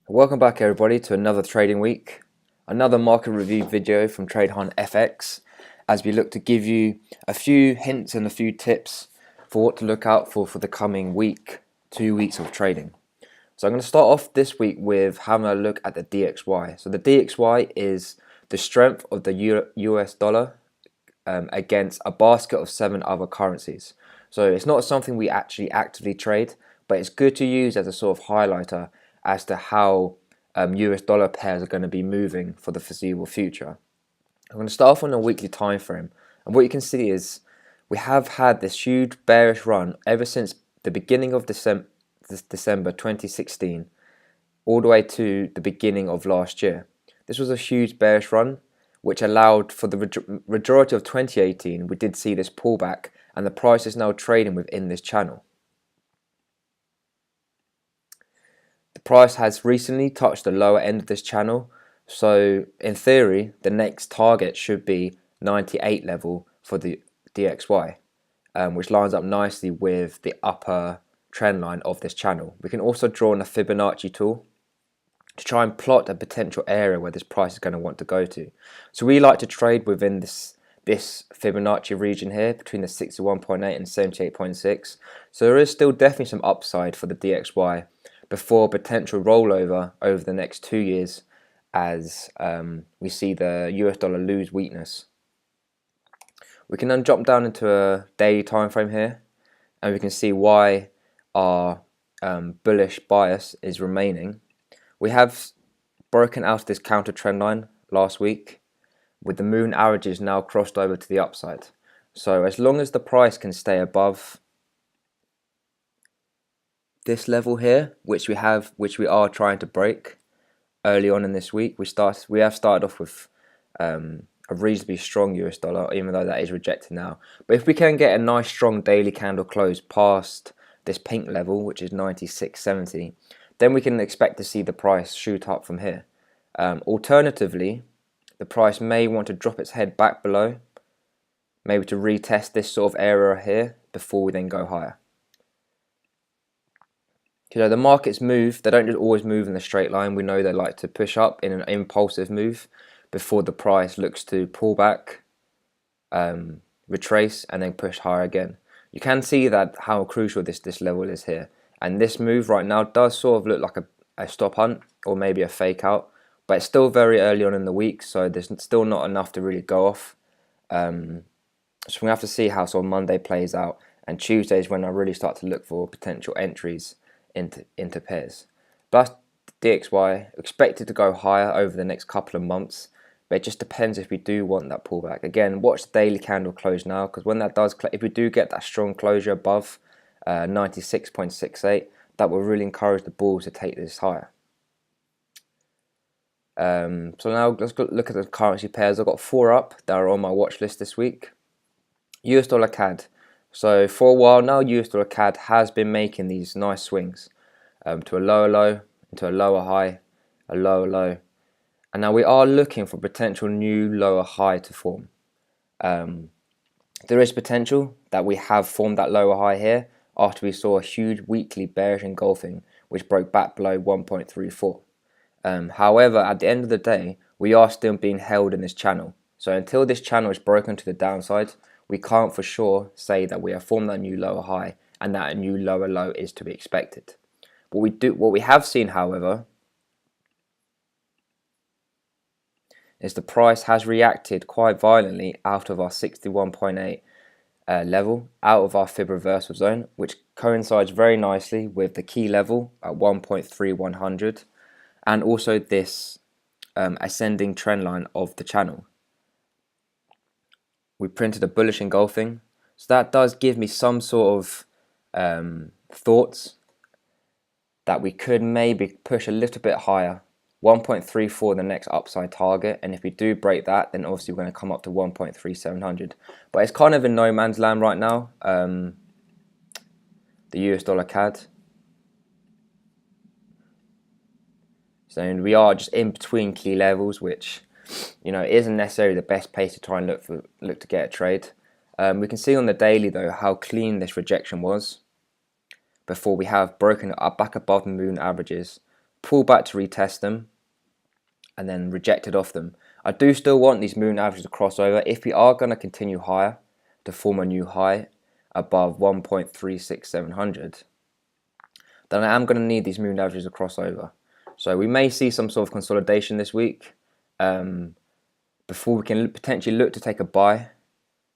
Welcome back everybody to another trading week, another market review video from TradeHunt FX as we look to give you a few hints and a few tips for what to look out for the coming week, 2 weeks of trading. So I'm going to start off this week with having a look at the DXY. So the DXY is the strength of the US dollar against a basket of 7 other currencies. So it's not something we actually actively trade, but it's good to use as a sort of highlighter as to how US dollar pairs are going to be moving for the foreseeable future. I'm going to start off on a weekly time frame, and what you can see is we have had this huge bearish run ever since the beginning of December 2016 all the way to the beginning of last year. This was a huge bearish run which allowed for the majority of 2018 we did see this pullback, and the price is now trading within this channel. The price has recently touched the lower end of this channel, so in theory the next target should be 98 level for the DXY, which lines up nicely with the upper trend line of this channel. We can also draw on a Fibonacci tool to try and plot a potential area where this price is going to want to go to. So we like to trade within this Fibonacci region here between the 61.8 and 78.6. So there is still definitely some upside for the DXY before potential rollover over the next 2 years as we see the US dollar lose weakness. We can then jump down into a daily time frame here, and we can see why our bullish bias is remaining. We have broken out of this counter trend line last week, with the moving averages now crossed over to the upside. So as long as the price can stay above this level here, which we are trying to break early on in this week, we have started off with a reasonably strong US dollar, even though that is rejected now. But if we can get a nice strong daily candle close past this pink level, which is 96.70, then we can expect to see the price shoot up from here. Alternatively, the price may want to drop its head back below, maybe to retest this sort of area here before we then go higher. You know, the markets move, they don't just always move in a straight line. We know they like to push up in an impulsive move before the price looks to pull back, retrace, and then push higher again. You can see that how crucial this level is here. And this move right now does sort of look like a stop hunt or maybe a fake out, but it's still very early on in the week, so there's still not enough to really go off. So we have to see how sort of Monday plays out, and Tuesday is when I really start to look for potential entries into pairs. But DXY expected to go higher over the next couple of months, but it just depends if we do want that pullback. Again, watch the daily candle close now, because when that does, if we do get that strong closure above 96.68, that will really encourage the bulls to take this higher. So now let's look at the currency pairs. I've got 4 up that are on my watch list this week. US dollar CAD. So for a while now, US dollar CAD has been making these nice swings to a lower low, into a lower high, a lower low. And now we are looking for potential new lower high to form. There is potential that we have formed that lower high here after we saw a huge weekly bearish engulfing which broke back below 1.34. However, at the end of the day, we are still being held in this channel. So until this channel is broken to the downside, we can't for sure say that we have formed that new lower high and that a new lower low is to be expected. What we have seen, however, is the price has reacted quite violently out of our 61.8 level, out of our fib reversal zone, which coincides very nicely with the key level at 1.3100, and also this ascending trend line of the channel. We printed a bullish engulfing, so that does give me some sort of thoughts that we could maybe push a little bit higher. 1.34 the next upside target, and if we do break that, then obviously we're going to come up to 1.3700. But it's kind of in no man's land right now, the US dollar CAD. So we are just in between key levels, which, you know, isn't necessarily the best pace to try and look to get a trade. We can see on the daily though how clean this rejection was before we have broken it up back above the moving averages, pull back to retest them, and then rejected off them. I do still want these moving averages to cross over. If we are going to continue higher to form a new high above 1.36700, then I am going to need these moving averages to cross over. So we may see some sort of consolidation this week before we can potentially look to take a buy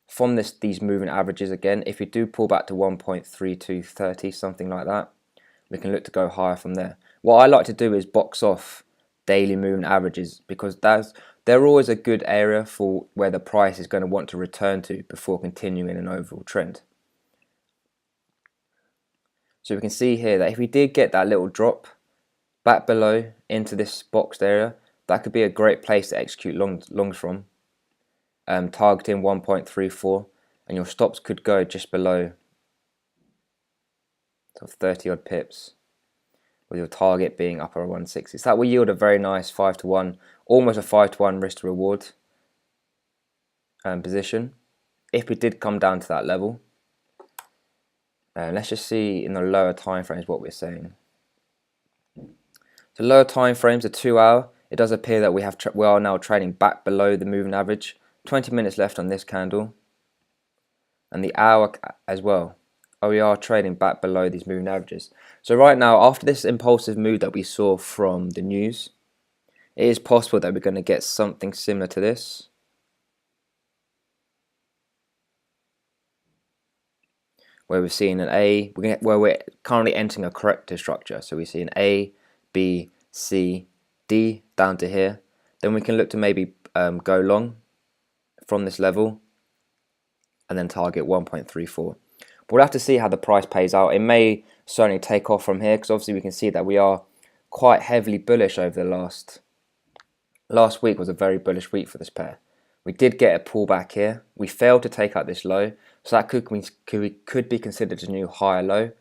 from these moving averages again. If we do pull back to 1.3230, something like that, we can look to go higher from there. What I like to do is box off daily moving averages, because they're always a good area for where the price is going to want to return to before continuing an overall trend. So we can see here that if we did get that little drop back below into this boxed area, that could be a great place to execute longs from, targeting 1.34, and your stops could go just below 30 odd pips, with your target being upper 160. So that will yield a very nice 5-to-1, almost a 5-to-1 risk to reward position if we did come down to that level. Let's just see in the lower time frames what we're saying. So lower time frames, a 2 hour, it does appear that we are now trading back below the moving average. 20 minutes left on this candle, and the hour as well. We are trading back below these moving averages. So right now, after this impulsive move that we saw from the news, it is possible that we're going to get something similar to this, where we're seeing an A, where we're currently entering a corrector structure. So we see an A, B, C, D down to here. Then we can look to maybe go long from this level and then target 1.34. But we'll have to see how the price pays out. It may certainly take off from here, because obviously we can see that we are quite heavily bullish over the last week. Was a very bullish week for this pair. We did get a pullback here. We failed to take out this low, so that could be considered a new higher low,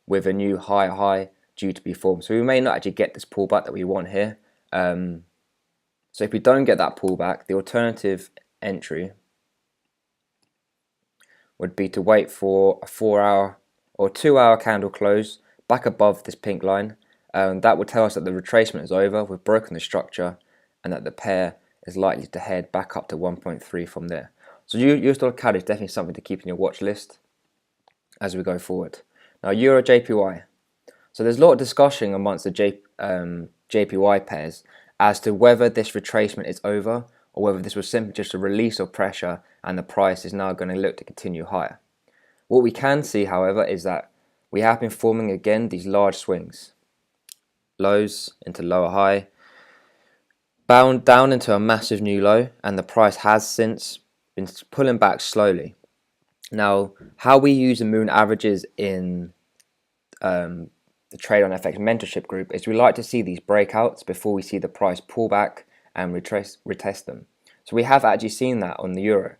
with a new higher high due to be formed. So we may not actually get this pullback that we want here. So if we don't get that pullback, the alternative entry would be to wait for a 4-hour or 2-hour candle close back above this pink line. That would tell us that the retracement is over, we've broken the structure, and that the pair is likely to head back up to 1.3 from there. So US dollar CAD is definitely something to keep in your watch list as we go forward. Now Euro JPY. So there's a lot of discussion amongst the JPY pairs as to whether this retracement is over, or whether this was simply just a release of pressure and the price is now going to look to continue higher. What we can see, however, is that we have been forming again these large swings. Lows into lower high, bound down into a massive new low, and the price has since been pulling back slowly. Now, how we use the moving averages in the Trade on FX mentorship group is we like to see these breakouts before we see the price pull back and retest them. So we have actually seen that on the euro.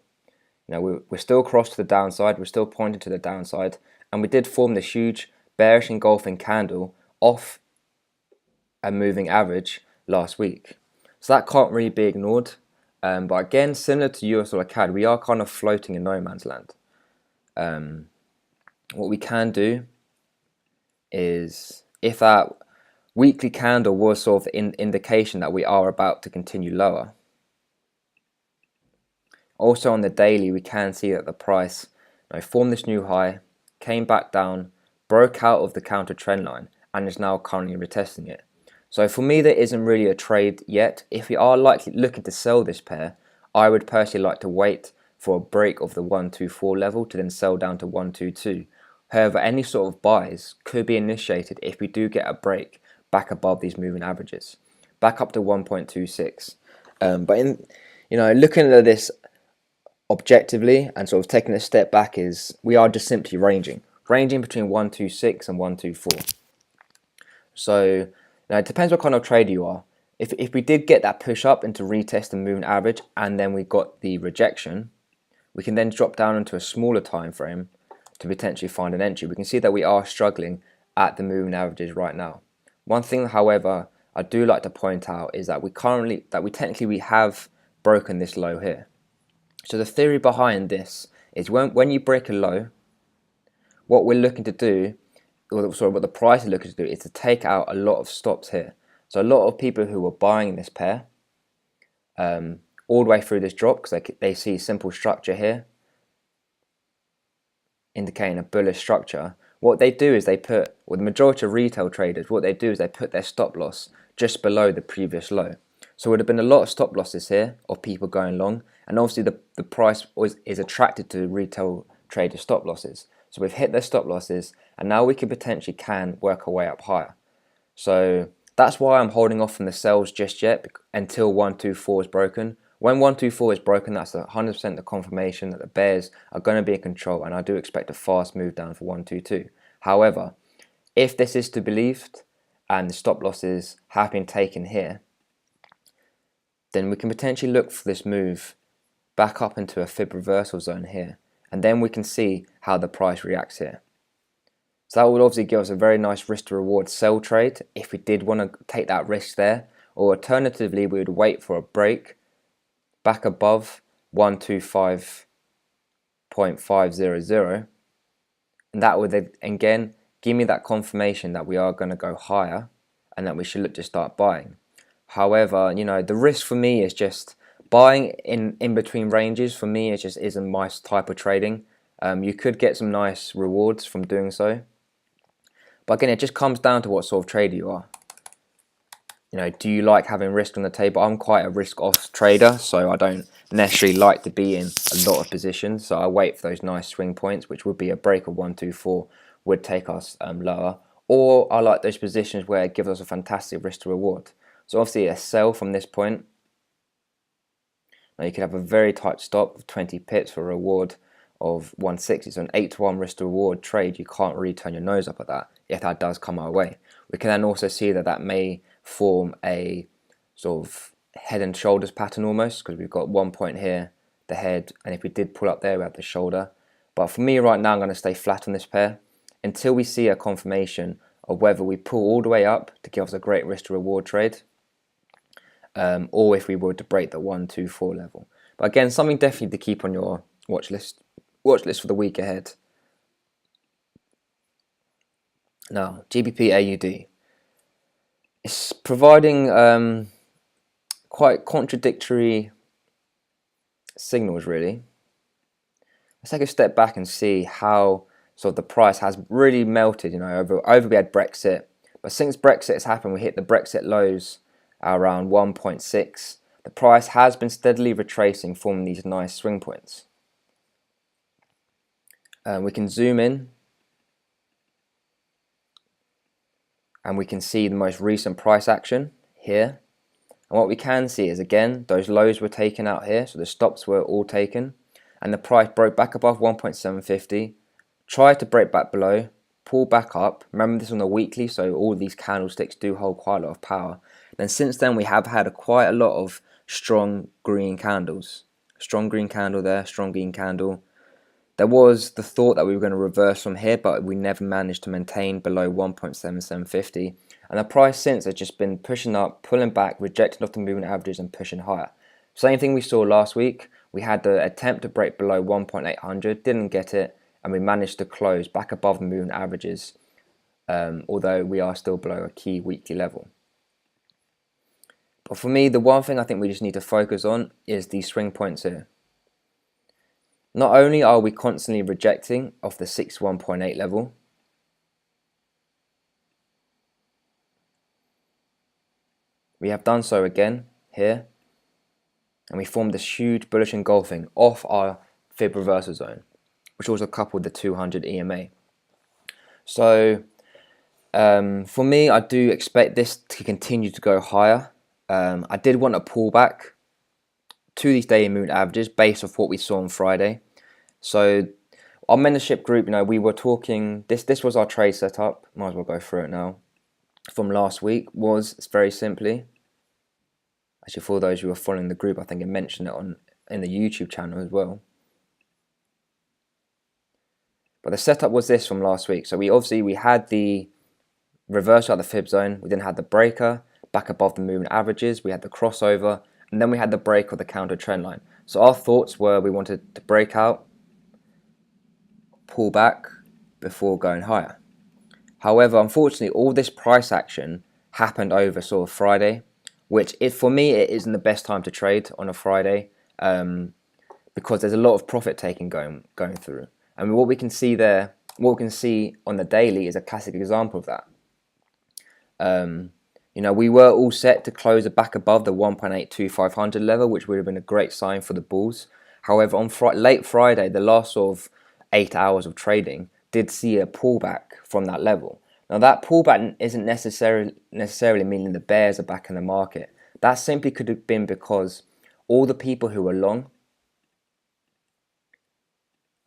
We're still crossed to the downside, we're still pointing to the downside, and we did form this huge bearish engulfing candle off a moving average last week. So that can't really be ignored. But again, similar to US dollar CAD, we are kind of floating in no man's land. What we can do is, if that weekly candle was sort of an indication that we are about to continue lower, also on the daily we can see that the price formed this new high, came back down, broke out of the counter trend line, and is now currently retesting it. So for me, there isn't really a trade yet. If we are likely looking to sell this pair, I would personally like to wait for a break of the 124 level to then sell down to 122. However, any sort of buys could be initiated if we do get a break back above these moving averages, back up to 1.26. But in looking at this objectively and sort of taking a step back, is we are just simply ranging between 126 and 124. So now it depends what kind of trader you are. If we did get that push up into retest the moving average and then we got the rejection, we can then drop down into a smaller time frame to potentially find an entry. We can see that we are struggling at the moving averages right now. One thing, however, I do like to point out is that we technically have broken this low here. So the theory behind this is when you break a low, what we're looking to do, what the price is looking to do is to take out a lot of stops here. So a lot of people who were buying this pair all the way through this drop, because they see simple structure here indicating a bullish structure, what they do is they put, or the majority of retail traders, what they do is they put their stop loss just below the previous low. So it would have been a lot of stop losses here of people going long, and obviously the price is attracted to retail traders' stop losses. So we've hit their stop losses, and now we can potentially work our way up higher. So that's why I'm holding off from the sells just yet until 124 is broken. When 124 is broken, that's 100% the confirmation that the bears are going to be in control, and I do expect a fast move down for 122. However, if this is to be believed and the stop losses have been taken here, then we can potentially look for this move back up into a fib reversal zone here, and then we can see how the price reacts here. So that would obviously give us a very nice risk to reward sell trade if we did want to take that risk there, or alternatively we would wait for a break back above 125.500, and that would again give me that confirmation that we are going to go higher and that we should look to start buying. However, the risk for me is just buying in between ranges. For me, it just isn't my type of trading. You could get some nice rewards from doing so, but again, it just comes down to what sort of trader you are. Do you like having risk on the table? I'm quite a risk-off trader, so I don't necessarily like to be in a lot of positions. So I wait for those nice swing points, which would be a break of 124, would take us lower. Or I like those positions where it gives us a fantastic risk to reward. So obviously a sell from this point. Now you could have a very tight stop of 20 pips for a reward of 160. So an 8-to-1 risk to reward trade, you can't really turn your nose up at that if that does come our way. We can then also see that may form a sort of head and shoulders pattern almost, because we've got 1 point here, the head, and if we did pull up there we have the shoulder. But for me right now, I'm going to stay flat on this pair until we see a confirmation of whether we pull all the way up to give us a great risk to reward trade, or if we were to break the 124 level. But again, something definitely to keep on your watch list for the week ahead. Now, GBP AUD. It's providing quite contradictory signals, really. Let's take a step back and see how sort of the price has really melted. Over we had Brexit, but since Brexit has happened, we hit the Brexit lows around 1.6. The price has been steadily retracing, forming these nice swing points. We can zoom in, and we can see the most recent price action here. And what we can see is, again, those lows were taken out here, so the stops were all taken, and the price broke back above 1.750, tried to break back below, pull back up. Remember, this on the weekly, so all these candlesticks do hold quite a lot of power. Then since then, we have had quite a lot of strong green candles. Strong green candle there, strong green candle. There was the thought that we were going to reverse from here, but we never managed to maintain below 1.7750. And the price since has just been pushing up, pulling back, rejecting off the moving averages and pushing higher. Same thing we saw last week. We had the attempt to break below 1.800, didn't get it, and we managed to close back above the moving averages, although we are still below a key weekly level. But for me, the one thing I think we just need to focus on is these swing points here. Not only are we constantly rejecting off the 61.8 level, we have done so again here, and we formed this huge bullish engulfing off our fib reversal zone, which also coupled the 200 EMA. So for me, I do expect this to continue to go higher. I did want a pullback to these daily moving averages based off what we saw on Friday. So our mentorship group, we were talking, this was our trade setup, might as well go through it now, from last week. Was very simply, actually for those who are following the group, I think I mentioned it in the YouTube channel as well. But the setup was this from last week. So we had the reversal at the fib zone, we then had the breaker back above the moving averages, we had the crossover, and then we had the break of the counter trend line. So our thoughts were we wanted to break out, pull back before going higher. However, unfortunately, all this price action happened over sort of Friday, which for me, it isn't the best time to trade on a Friday, because there's a lot of profit taking going through. And what we can see there, what we can see on the daily is a classic example of that. We were all set to close back above the 1.82500 level, which would have been a great sign for the bulls. However, on late Friday, the last sort of 8 hours of trading did see a pullback from that level. Now, that pullback isn't necessarily meaning the bears are back in the market. That simply could have been because all the people who were long,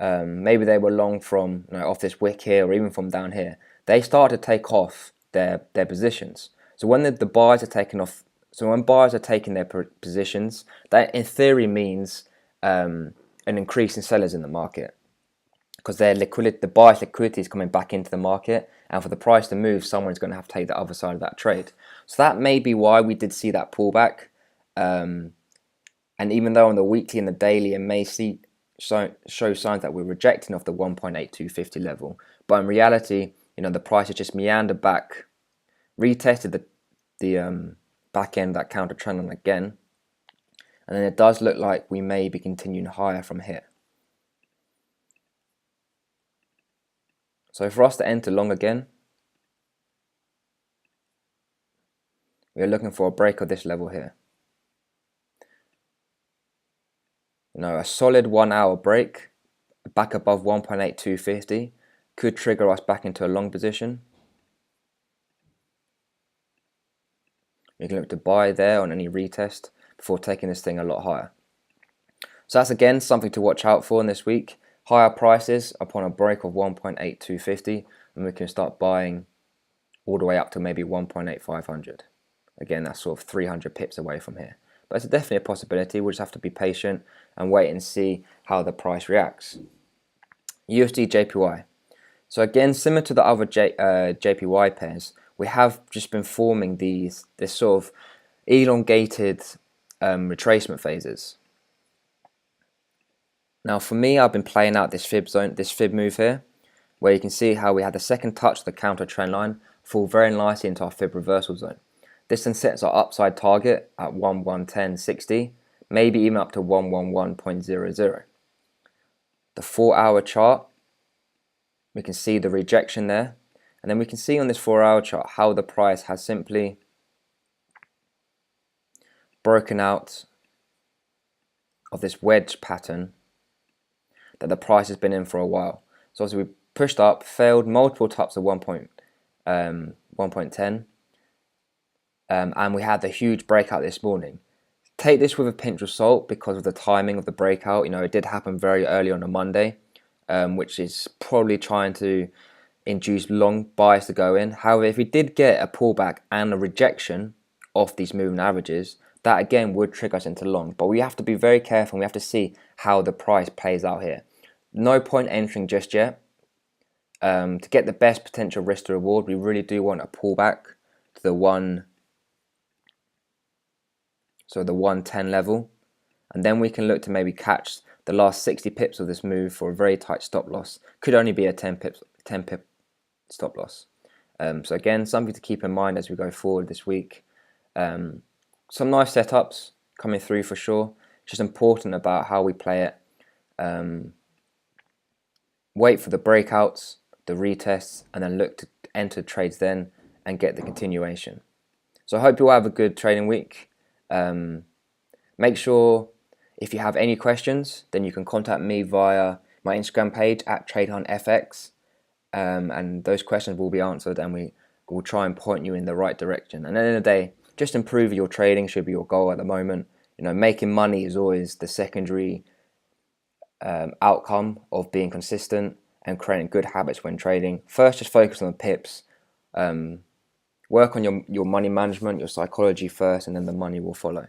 maybe they were long from off this wick here or even from down here, they started to take off their positions. So when the buyers are taking off, so when buyers are taking their positions, that in theory means an increase in sellers in the market, because the buyer's liquidity is coming back into the market, and for the price to move, someone's going to have to take the other side of that trade. So that may be why we did see that pullback. And even though on the weekly and the daily, it may show signs that we're rejecting off the 1.8250 level, but in reality, the price has just meandered back, retested the back end, that counter trend line again, and then it does look like we may be continuing higher from here. So for us to enter long again, we are looking for a break of this level here. A solid 1 hour break back above 1.8250 could trigger us back into a long position. We can look to buy there on any retest before taking this thing a lot higher. So that's again something to watch out for in this week. Higher prices upon a break of 1.8250, and we can start buying all the way up to maybe 1.8500. Again, that's sort of 300 pips away from here. But it's definitely a possibility. We'll just have to be patient and wait and see how the price reacts. USD JPY. So again, similar to the other JPY pairs, we have just been forming this sort of elongated retracement phases. Now for me, I've been playing out this fib move here, where you can see how we had the second touch of the counter trend line fall very nicely into our fib reversal zone. This then sets our upside target at 1110.60, maybe even up to 111.00. The 4 hour chart, we can see the rejection there, and then we can see on this 4 hour chart how the price has simply broken out of this wedge pattern that the price has been in for a while. So as we pushed up, failed multiple taps of 1.10, and we had the huge breakout this morning. Take this with a pinch of salt because of the timing of the breakout. It did happen very early on a Monday, which is probably trying to induce long buys to go in. However, if we did get a pullback and a rejection of these moving averages, that again would trigger us into long. But we have to be very careful, and we have to see how the price plays out here. No point entering just yet. To get the best potential risk to reward, we really do want a pullback to the 110 level, and then we can look to maybe catch the last 60 pips of this move for a very tight stop loss. Could only be a 10 pip stop loss. So again, something to keep in mind as we go forward this week. Some nice setups coming through for sure. It's just important about how we play it. Wait for the breakouts, the retests, and then look to enter trades then and get the continuation. So I hope you all have a good trading week. Make sure if you have any questions, then you can contact me via my Instagram page at TradeHuntFX, and those questions will be answered, and we will try and point you in the right direction. And at the end of the day, just improve your trading should be your goal at the moment. Making money is always the secondary outcome of being consistent and creating good habits when trading. First, just focus on the pips. Work on your money management, your psychology first, and then the money will follow.